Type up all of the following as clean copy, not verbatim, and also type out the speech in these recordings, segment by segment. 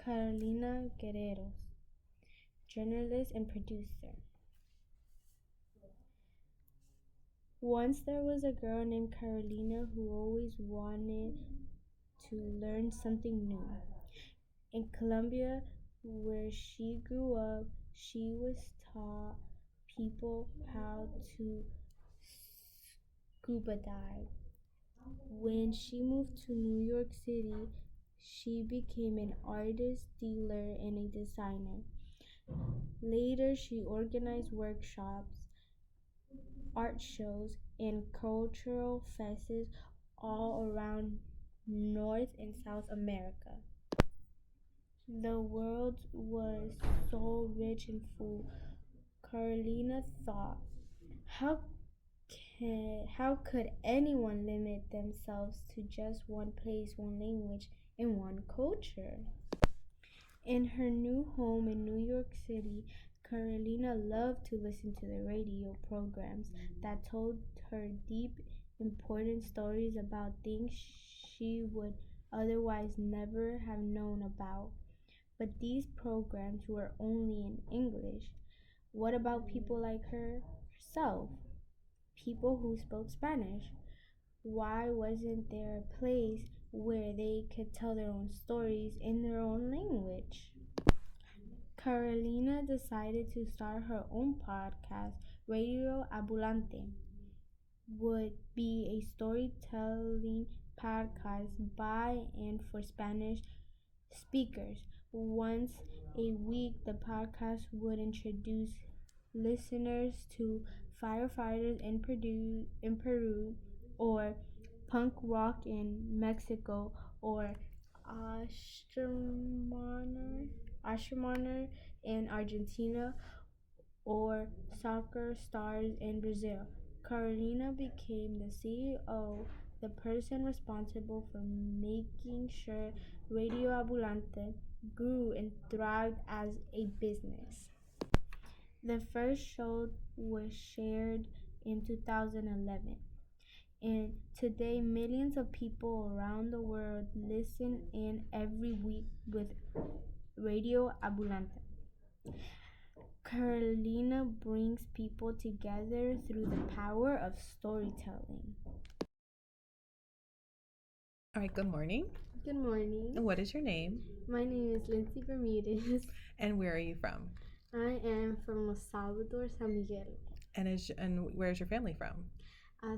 Carolina Guerrero, journalist and producer. Once there was a girl named Carolina who always wanted to learn something new. In Colombia, where she grew up, she was taught people how to scuba dive. When she moved to New York City, she became an artist, dealer, and a designer. Later, she organized workshops, art shows, and cultural fests all around North and South America. The world was so rich and full. Carolina thought, how how could anyone limit themselves to just one place, one language, and one culture? In her new home in New York City, Carolina loved to listen to the radio programs that told her deep, important stories about things she would otherwise never have known about. But these programs were only in English. What about people like herself? People who spoke Spanish? Why wasn't there a place where they could tell their own stories in their own language? Carolina decided to start her own podcast. Radio Ambulante would be a storytelling podcast by and for Spanish speakers. Once a week, the podcast would introduce listeners to firefighters in Peru, or punk rock in Mexico, or astronomer in Argentina, or soccer stars in Brazil. Carolina became the CEO, the person responsible for making sure Radio Ambulante grew and thrived as a business. The first show was shared in 2011, and today millions of people around the world listen in every week with Radio Ambulante. Carolina brings people together through the power of storytelling. All right, good morning. Good morning. And what is your name? My name is Lindsay Bermudez. And where are you from? I am from El Salvador, San Miguel. And where's your family from?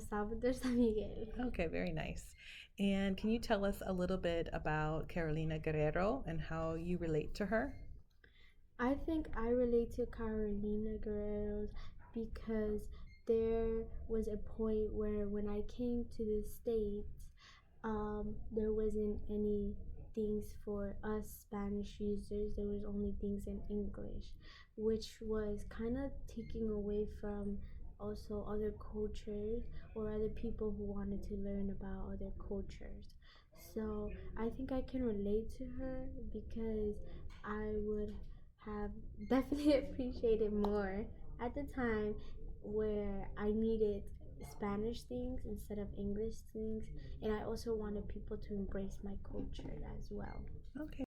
Salvador, San Miguel. Okay, very nice. And can you tell us a little bit about Carolina Guerrero and how you relate to her? I think I relate to Carolina Guerrero because there was a point where when I came to the States, there wasn't any things for us Spanish users. There was only things in English, which was kind of taking away from also other cultures or other people who wanted to learn about other cultures. So I think I can relate to her because I would have definitely appreciated more at the time where I needed Spanish things instead of English things, and I also wanted people to embrace my culture as well. Okay.